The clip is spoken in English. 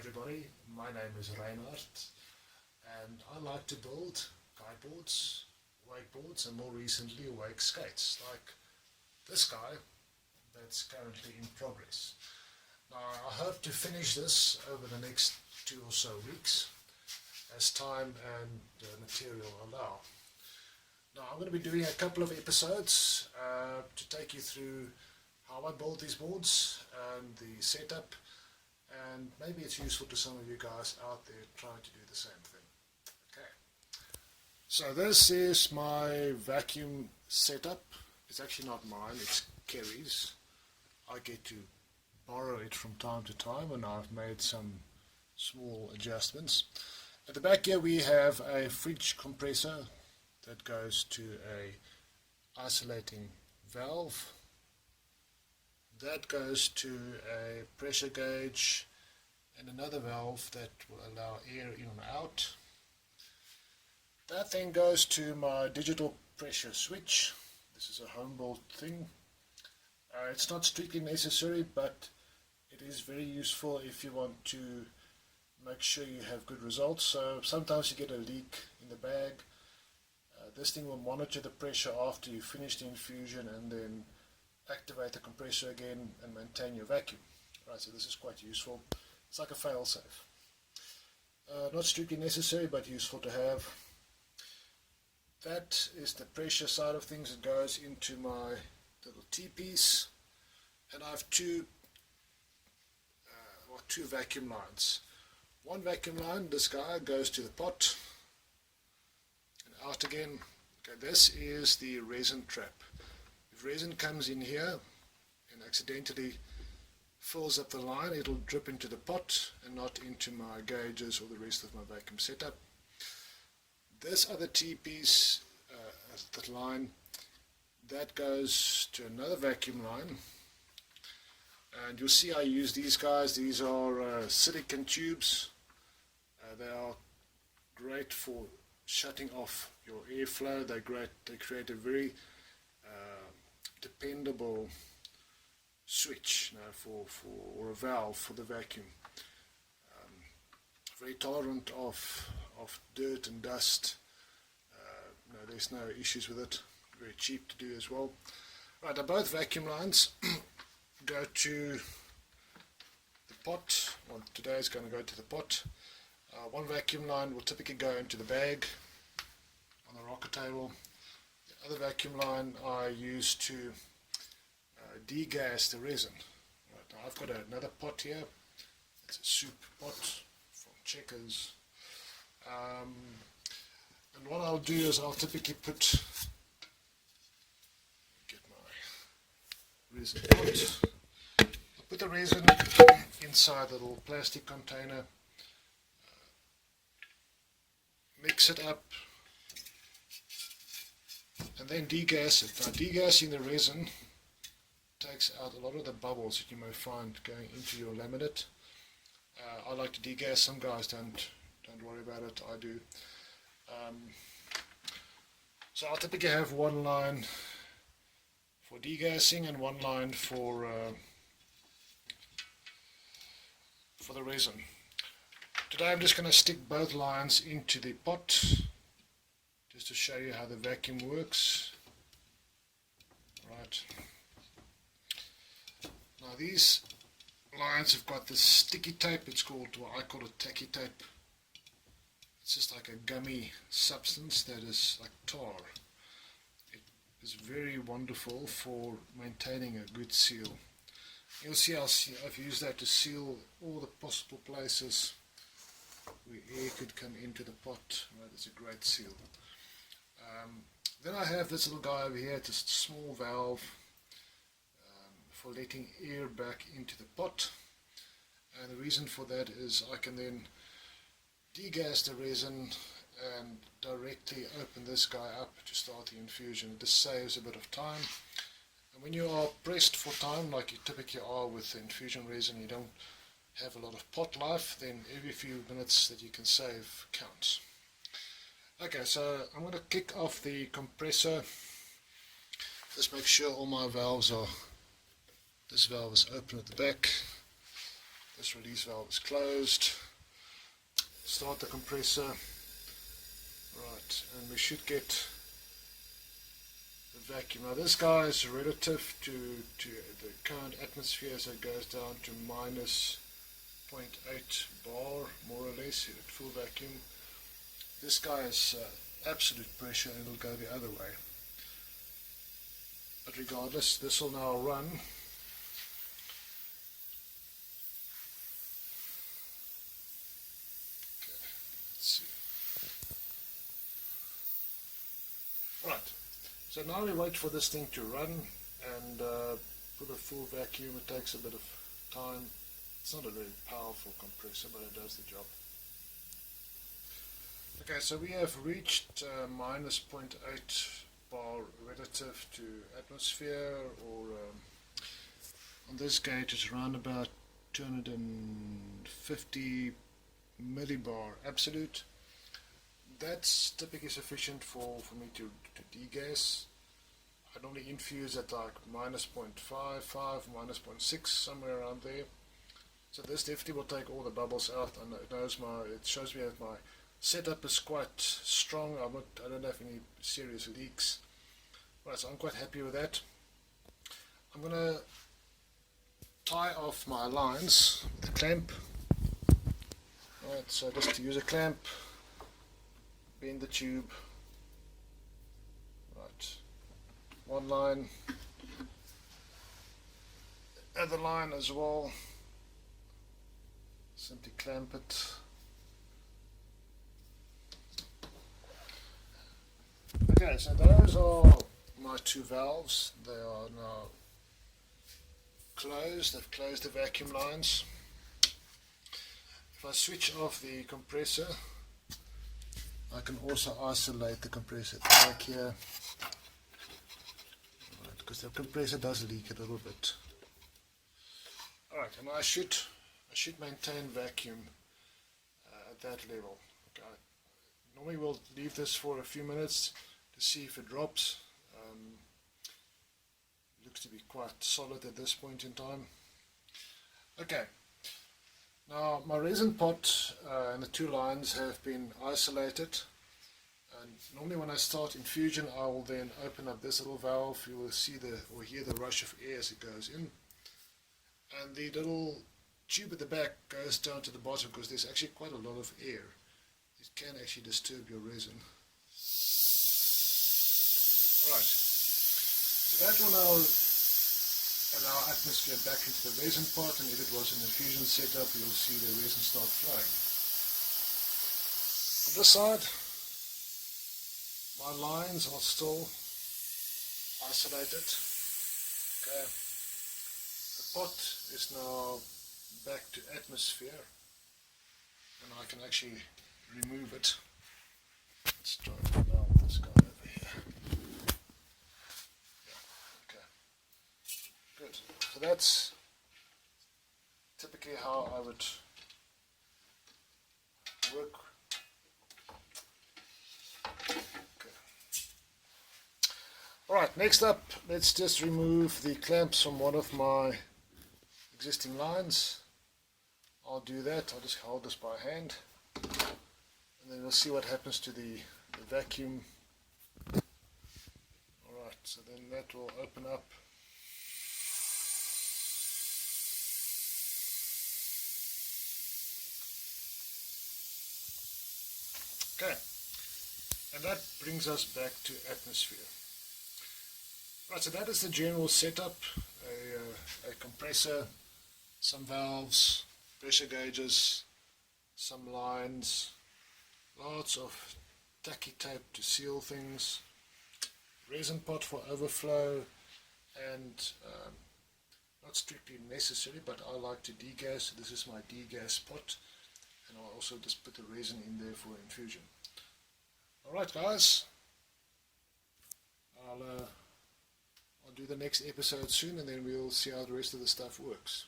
everybody, my name is Reinhard and I like to build kiteboards, wakeboards and more recently wake skates like this guy that's currently in progress. Now I hope to finish this over the next 2 or so weeks as time and material allow. Now I'm going to be doing a couple of episodes to take you through how I build these boards and the setup, and maybe it's useful to some of you guys out there trying to do the same thing. Okay, so this is my vacuum setup. It's actually not mine, it's Kerry's. I get to borrow it from time to time and I've made some small adjustments. At the back here we have a fridge compressor that goes to a isolating valve. That goes to a pressure gauge and another valve that will allow air in and out. That then goes to my digital pressure switch. This is a home-built thing. It's not strictly necessary, but it is very useful if you want to make sure you have good results. So sometimes you get a leak in the bag. This thing will monitor the pressure after you finish the infusion and then activate the compressor again and maintain your vacuum. Right, so this is quite useful. It's like a fail-safe. Not strictly necessary, but useful to have. That is the pressure side of things. It goes into my little T-piece, and I have two vacuum lines. One vacuum line, this guy, goes to the pot and out again. Okay, this is the resin trap. If resin comes in here and accidentally fills up the line, it'll drip into the pot and not into my gauges or the rest of my vacuum setup. This other T-piece, that line, that goes to another vacuum line, and you'll see I use these guys. These are silicone tubes. They are great for shutting off your airflow. They're great. They create a very dependable switch or a valve for the vacuum. Very tolerant of dirt and dust. There's no issues with it. Very cheap to do as well. Right, now both vacuum lines go to the pot. Well, today is going to go to the pot. One vacuum line will typically go into the bag on the rocker table. The other vacuum line I use to degas the resin. Right, now I've got another pot here. It's a soup pot from Checkers. And what I'll do is I'll typically get my resin pot. I'll put the resin inside the little plastic container, mix it up, and then degas it. Now degassing the resin takes out a lot of the bubbles that you may find going into your laminate. I like to degas. Some guys don't worry about it. I do. So I'll typically have one line for degassing and one line for the resin. Today I'm just going to stick both lines into the pot just to show you how the vacuum works. Right. Now these lines have got this sticky tape. It's called, well, I call it tacky tape. It's just like a gummy substance that is like tar. It is very wonderful for maintaining a good seal. You'll see I've used that to seal all the possible places where air could come into the pot. Right, it's a great seal. Then I have this little guy over here. It's a small valve for letting air back into the pot, and the reason for that is I can then degas the resin and directly open this guy up to start the infusion. This saves a bit of time, and when you are pressed for time like you typically are with infusion resin, you don't have a lot of pot life, then every few minutes that you can save counts. Okay, so I'm going to kick off the compressor. Just make sure all my valves are, this valve is open at the back, This release valve is closed. Start the compressor. Right, and we should get the vacuum. Now this guy is relative to the current atmosphere, so it goes down to minus 0.8 bar, more or less, at full vacuum. This guy is absolute pressure, and it'll go the other way. But regardless, this will now run. Okay, let's see. Right, so now we wait for this thing to run, and put a full vacuum. It takes a bit of time. It's not a very powerful compressor, but it does the job. Okay, so we have reached minus 0.8 bar relative to atmosphere, or on this gauge it's around about 250 millibar absolute. That's typically sufficient for me to degas. I normally infuse at like minus 0.55, minus 0.6, somewhere around there. So this definitely will take all the bubbles out, and it shows me that my setup is quite strong. I don't have any serious leaks. Right, so I'm quite happy with that. I'm going to tie off my lines with a clamp. Right, so just to use a clamp, bend the tube. Right, one line, other line as well. Simply clamp it. Okay, so those are my two valves. They are now closed. They've closed the vacuum lines. If I switch off the compressor, I can also isolate the compressor at the back here, because the compressor does leak a little bit. Alright, and I should maintain vacuum at that level. Okay. Normally we'll leave this for a few minutes to see if it drops. Looks to be quite solid at this point in time. Okay, now my resin pot and the two lines have been isolated, and normally when I start infusion I will then open up this little valve. You will see or hear the rush of air as it goes in, and the little tube at the back goes down to the bottom because there's actually quite a lot of air. It can actually disturb your resin. Alright, so that will now allow atmosphere back into the resin pot, and if it was an infusion setup, you'll see the resin start flowing. On this side, my lines are still isolated. Okay, the pot is now back to atmosphere, and I can actually remove it. Let's try and pull out this guy over here. Yeah, okay. Good. So that's typically how I would work. Okay. Alright, next up, let's just remove the clamps from one of my existing lines. I'll do that. I'll just hold this by hand, and then we'll see what happens to the vacuum. Alright, so then that will open up. Okay, and that brings us back to atmosphere. Right, so that is the general setup. A compressor, some valves, pressure gauges, some lines, lots of tacky tape to seal things, resin pot for overflow, and not strictly necessary, but I like to degas, so this is my degas pot, and I'll also just put the resin in there for infusion. Alright guys, I'll do the next episode soon, and then we'll see how the rest of the stuff works.